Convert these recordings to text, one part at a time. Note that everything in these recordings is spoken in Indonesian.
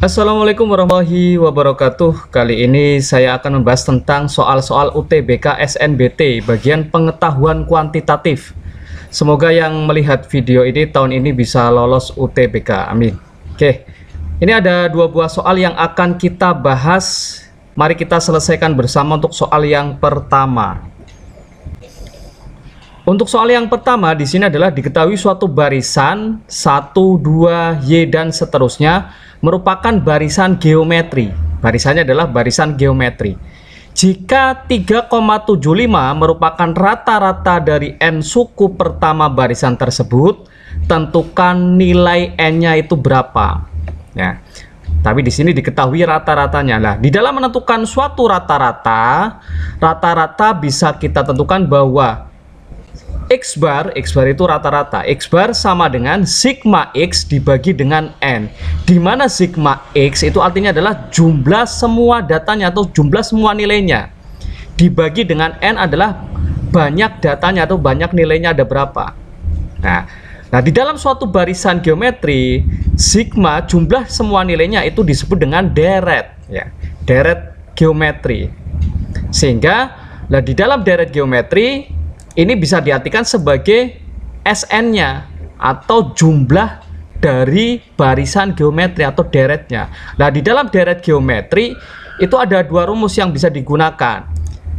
Assalamualaikum warahmatullahi wabarakatuh. Kali ini saya akan membahas tentang soal-soal UTBK SNBT bagian pengetahuan kuantitatif. Semoga yang melihat video ini tahun ini bisa lolos UTBK, amin. Oke, ini ada dua buah soal yang akan kita bahas. Mari kita selesaikan bersama untuk soal yang pertama. Untuk soal yang pertama di sini adalah diketahui suatu barisan 1, 2, Y dan seterusnya merupakan barisan geometri. Barisannya adalah barisan geometri. Jika 3,75 merupakan rata-rata dari n suku pertama barisan tersebut, tentukan nilai n-nya itu berapa. Ya. Tapi di sini diketahui rata-ratanya. Nah, di dalam menentukan suatu rata-rata bisa kita tentukan bahwa X bar itu rata-rata. X bar sama dengan sigma X dibagi dengan N. Di mana sigma X itu artinya adalah jumlah semua datanya atau jumlah semua nilainya. Dibagi dengan N adalah banyak datanya atau banyak nilainya ada berapa. Nah, di dalam suatu barisan geometri, sigma jumlah semua nilainya itu disebut dengan deret, ya. Deret geometri. Sehingga di dalam deret geometri ini bisa diartikan sebagai SN-nya atau jumlah dari barisan geometri atau deretnya. Nah, di dalam deret geometri itu ada dua rumus yang bisa digunakan.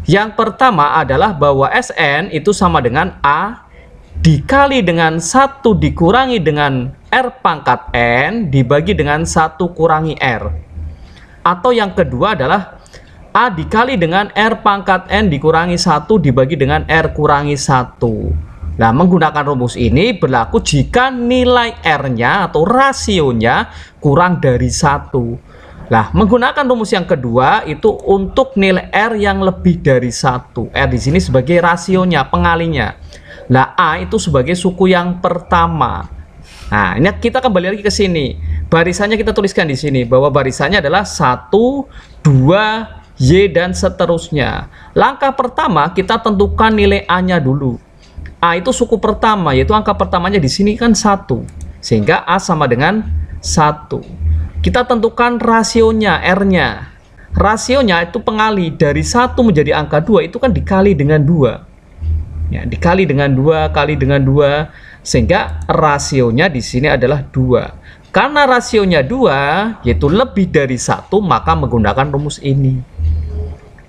Yang pertama adalah bahwa SN itu sama dengan A dikali dengan 1 dikurangi dengan R pangkat N dibagi dengan 1 kurangi R. Atau yang kedua adalah A dikali dengan R pangkat N dikurangi 1 dibagi dengan R kurangi 1. Nah, menggunakan rumus ini berlaku jika nilai R-nya atau rasionya kurang dari 1. Nah, menggunakan rumus yang kedua itu untuk nilai R yang lebih dari 1. R di sini sebagai rasionya, pengalinya. Nah, A itu sebagai suku yang pertama. Nah, ini kita kembali lagi ke sini. Barisannya kita tuliskan di sini bahwa barisannya adalah 1, 2, Y dan seterusnya. Langkah pertama kita tentukan nilai A-nya dulu. A itu suku pertama, yaitu angka pertamanya di sini kan 1. Sehingga A sama dengan 1. Kita tentukan rasionya, R-nya. Rasionya itu pengali dari 1 menjadi angka 2 itu kan dikali dengan 2. Ya, dikali dengan 2 kali dengan 2 sehingga rasionya di sini adalah 2. Karena rasionya 2, yaitu lebih dari 1, maka menggunakan rumus ini.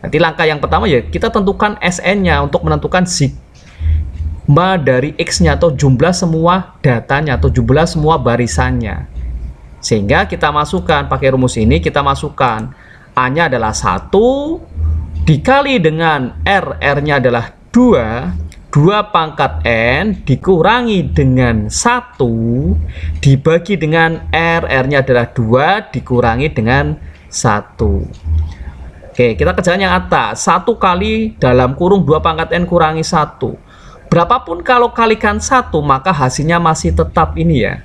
Nanti langkah yang pertama ya kita tentukan SN-nya untuk menentukan sigma dari X-nya atau jumlah semua datanya atau jumlah semua barisannya. Sehingga kita masukkan pakai rumus ini, kita masukkan A-nya adalah 1 dikali dengan R, R-nya adalah 2 pangkat N dikurangi dengan 1 dibagi dengan R, R-nya adalah 2 dikurangi dengan 1. Oke, kita kerjakan yang atas. 1 kali dalam kurung 2 pangkat N kurangi 1. Berapapun kalau kalikan 1 maka hasilnya masih tetap ini ya.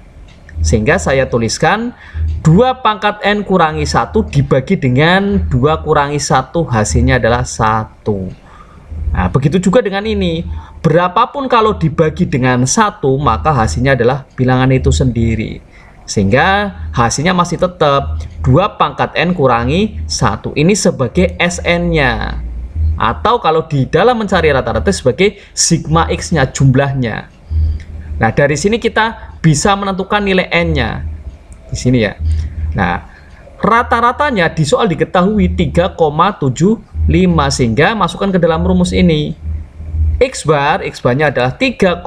Sehingga saya tuliskan 2 pangkat N kurangi 1 dibagi dengan 2 kurangi 1 hasilnya adalah 1. Nah, begitu juga dengan ini. Berapapun kalau dibagi dengan 1 maka hasilnya adalah bilangan itu sendiri. Sehingga hasilnya masih tetap 2 pangkat N kurangi 1. Ini sebagai SN-nya. Atau kalau di dalam mencari rata-rata sebagai sigma X-nya, jumlahnya. Nah, dari sini kita bisa menentukan nilai N-nya. Di sini ya. Nah, rata-ratanya di soal diketahui 3,75 sehingga masukkan ke dalam rumus ini. X bar-nya adalah 3,75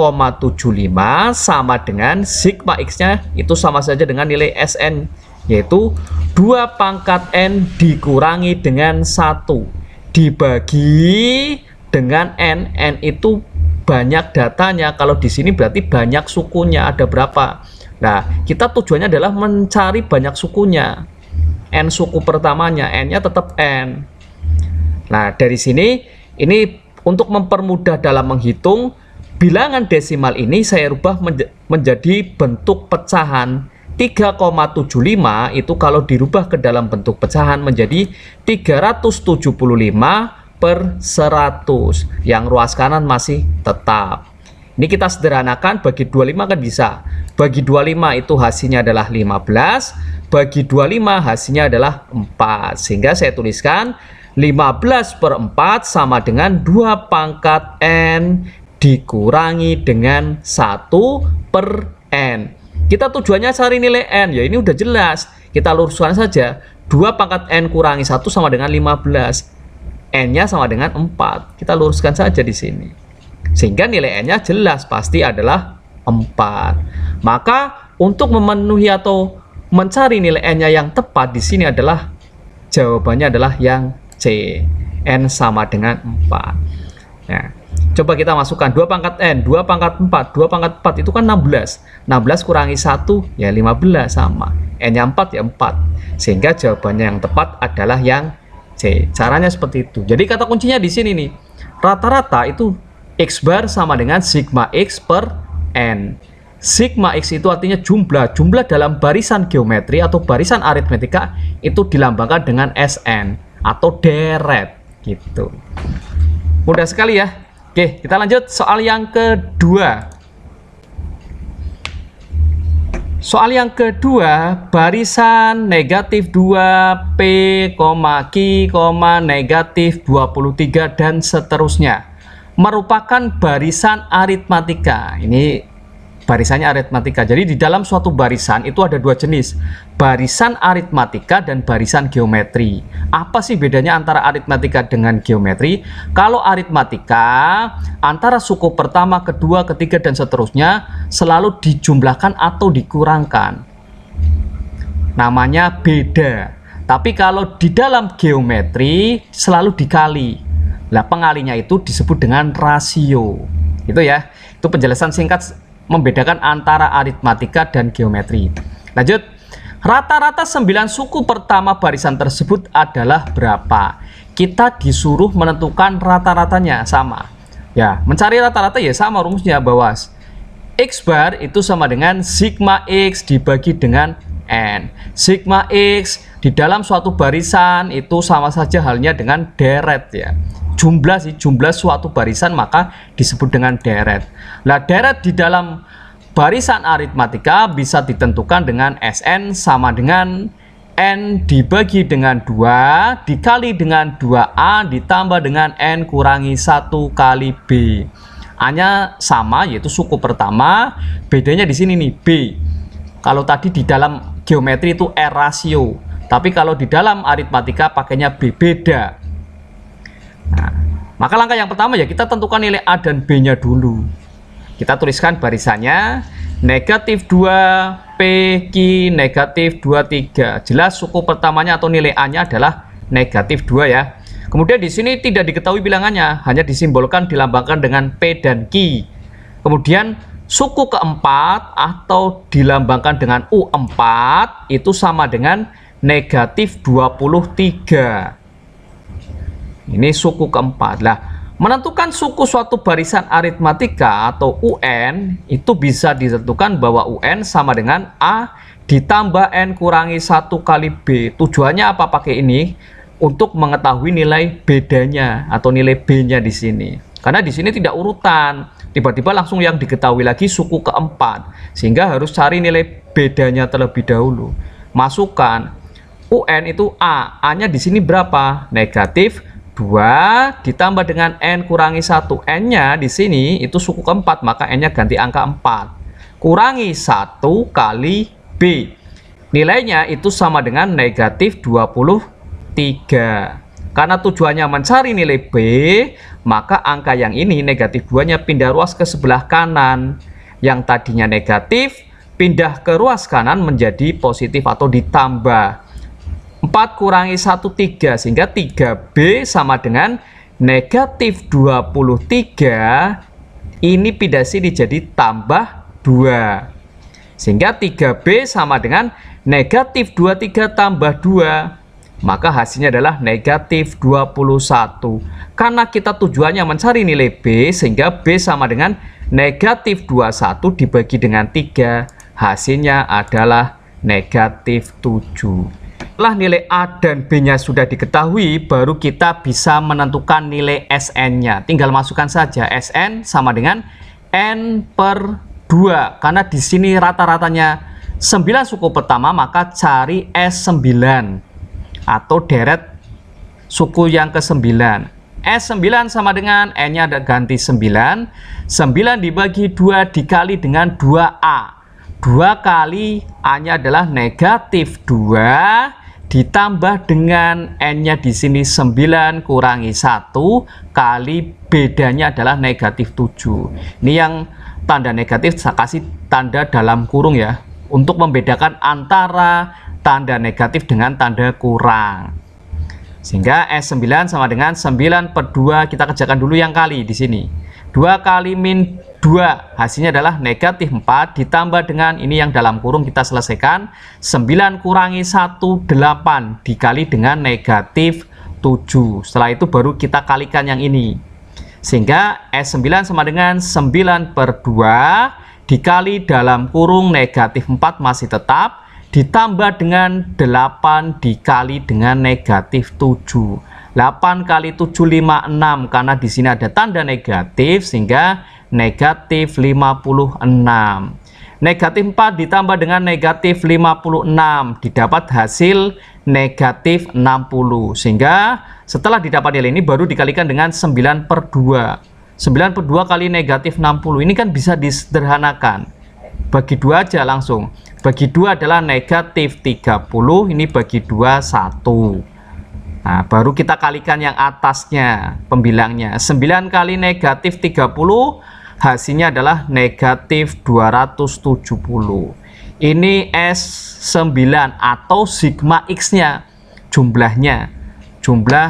sama dengan sigma X-nya itu sama saja dengan nilai SN yaitu 2 pangkat N dikurangi dengan 1 dibagi dengan N. N itu banyak datanya, kalau di sini berarti banyak sukunya ada berapa. Nah, kita tujuannya adalah mencari banyak sukunya. N suku pertamanya, N-nya tetap N. Nah, dari sini ini untuk mempermudah dalam menghitung, bilangan desimal ini saya rubah menjadi bentuk pecahan. 3,75 itu kalau dirubah ke dalam bentuk pecahan menjadi 375/100. Yang ruas kanan masih tetap. Ini kita sederhanakan, bagi 25 kan bisa. Bagi 25 itu hasilnya adalah 15, bagi 25 hasilnya adalah 4. Sehingga saya tuliskan 15 per 4 sama dengan 2 pangkat N dikurangi dengan 1 per N. Kita tujuannya cari nilai N, ya ini udah jelas. Kita luruskan saja, 2 pangkat N kurangi 1 sama dengan 15. N-nya sama dengan 4. Kita luruskan saja di sini. Sehingga nilai N-nya jelas pasti adalah 4. Maka untuk memenuhi atau mencari nilai N-nya yang tepat di sini adalah jawabannya adalah yang C. N sama dengan 4. Nah, coba kita masukkan 2 pangkat N, 2 pangkat 4. 2 pangkat 4 itu kan 16. 16 kurangi 1 ya 15 sama. N-nya 4 ya 4. Sehingga jawabannya yang tepat adalah yang C. Caranya seperti itu. Jadi kata kuncinya di sini nih. Rata-rata itu X bar sama dengan sigma X per N. Sigma X itu artinya jumlah. Jumlah dalam barisan geometri atau barisan aritmetika itu dilambangkan dengan SN atau deret gitu. Mudah sekali ya. Oke, kita lanjut soal yang kedua. Soal yang kedua, barisan negatif 2 P, Q, negatif 23 dan seterusnya merupakan barisan aritmatika. Ini barisannya aritmatika. Jadi di dalam suatu barisan itu ada dua jenis, barisan aritmatika dan barisan geometri. Apa sih bedanya antara aritmatika dengan geometri? Kalau aritmatika antara suku pertama, kedua, ketiga dan seterusnya selalu dijumlahkan atau dikurangkan. Namanya beda. Tapi kalau di dalam geometri selalu dikali. Nah, pengalinya itu disebut dengan rasio. Itu ya. Itu penjelasan singkat membedakan antara aritmatika dan geometri. Lanjut. Rata-rata 9 suku pertama barisan tersebut adalah berapa? Kita disuruh menentukan rata-ratanya sama. Ya, mencari rata-rata ya sama rumusnya, bawas. X bar itu sama dengan sigma X dibagi dengan N. Sigma X di dalam suatu barisan itu sama saja halnya dengan deret ya. Jumlah suatu barisan maka disebut dengan deret. Nah, deret di dalam barisan aritmatika bisa ditentukan dengan Sn sama dengan N dibagi dengan 2 dikali dengan 2A ditambah dengan N kurangi 1 kali B. A-nya sama yaitu suku pertama, bedanya di sini nih B. Kalau tadi di dalam geometri itu R rasio, tapi kalau di dalam aritmatika pakainya B, beda. Nah, maka langkah yang pertama ya kita tentukan nilai A dan B-nya dulu. Kita tuliskan barisannya negatif 2 P, Q, negatif 23. Jelas suku pertamanya atau nilai A-nya adalah negatif 2 ya. Kemudian di sini tidak diketahui bilangannya, hanya disimbolkan dilambangkan dengan P dan Q. Kemudian suku keempat atau dilambangkan dengan U4 itu sama dengan negatif 23. Ini suku keempat. Lah, menentukan suku suatu barisan aritmatika atau UN itu bisa ditentukan bahwa UN sama dengan A ditambah N kurangi 1 kali B. Tujuannya apa pakai ini? Untuk mengetahui nilai bedanya atau nilai B-nya di sini. Karena di sini tidak urutan. Tiba-tiba langsung yang diketahui lagi suku keempat. Sehingga harus cari nilai bedanya terlebih dahulu. Masukkan UN itu A. A-nya di sini berapa? Negatif 2 ditambah dengan N kurangi 1. N-nya di sini itu suku keempat, maka N-nya ganti angka 4. Kurangi 1 kali B. Nilainya itu sama dengan negatif 23. Karena tujuannya mencari nilai B, maka angka yang ini negatif 2-nya pindah ruas ke sebelah kanan. Yang tadinya negatif, pindah ke ruas kanan menjadi positif atau ditambah. 4 kurangi 1, 3. Sehingga 3B sama dengan negatif 23. Ini pindah sini jadi tambah 2. Sehingga 3B sama dengan negatif 23 tambah 2. Maka hasilnya adalah negatif 21. Karena kita tujuannya mencari nilai B, sehingga B sama dengan negatif 21 dibagi dengan 3. Hasilnya adalah negatif 7. Setelah nilai A dan B-nya sudah diketahui, baru kita bisa menentukan nilai Sn-nya. Tinggal masukkan saja Sn sama dengan N per 2. Karena di sini rata-ratanya 9 suku pertama, maka cari S9 atau deret suku yang ke-9. S9 sama dengan N-nya ada ganti 9. 9 dibagi 2 dikali dengan 2A. 2 kali A-nya adalah negatif 2 ditambah dengan N-nya di sini 9 kurangi 1 kali bedanya adalah negatif 7. Ini yang tanda negatif saya kasih tanda dalam kurung ya, untuk membedakan antara tanda negatif dengan tanda kurang. Sehingga S9 sama dengan 9 per 2, kita kerjakan dulu yang kali di sini. 2 kali min 2, hasilnya adalah negatif 4, ditambah dengan ini yang dalam kurung kita selesaikan. 9 kurangi 1, 8, dikali dengan negatif 7. Setelah itu baru kita kalikan yang ini. Sehingga S9 sama dengan 9 per 2, dikali dalam kurung negatif 4 masih tetap, ditambah dengan 8 dikali dengan negatif 7. 8 kali 7 56, karena di sini ada tanda negatif sehingga negatif 56. Negatif 4 ditambah dengan negatif 56 didapat hasil negatif 60. Sehingga setelah didapat nilai ini baru dikalikan dengan 9 per 2. 9 per 2 kali negatif 60. Ini kan bisa disederhanakan. Bagi 2 aja langsung. Bagi 2 adalah negatif 30. Ini bagi 2 1. Nah, baru kita kalikan yang atasnya, pembilangnya. 9 kali negatif 30, hasilnya adalah negatif 270. Ini S9 atau sigma X-nya, jumlahnya. Jumlah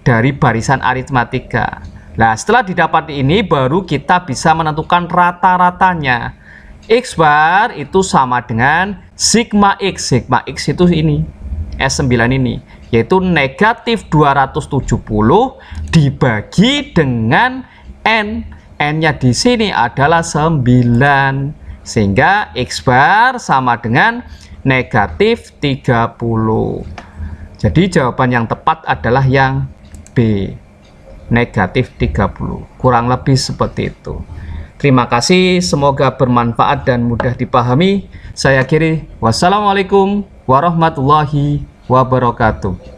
dari barisan aritmatika. Nah, setelah didapat ini, baru kita bisa menentukan rata-ratanya. X bar itu sama dengan sigma X. Sigma X itu ini, S9 ini, yaitu negatif 270 dibagi dengan N. N-nya di sini adalah 9. Sehingga X bar sama dengan negatif 30. Jadi jawaban yang tepat adalah yang B, negatif 30. Kurang lebih seperti itu. Terima kasih, semoga bermanfaat dan mudah dipahami. Saya akhiri, wassalamualaikum warahmatullahi wabarakatuh.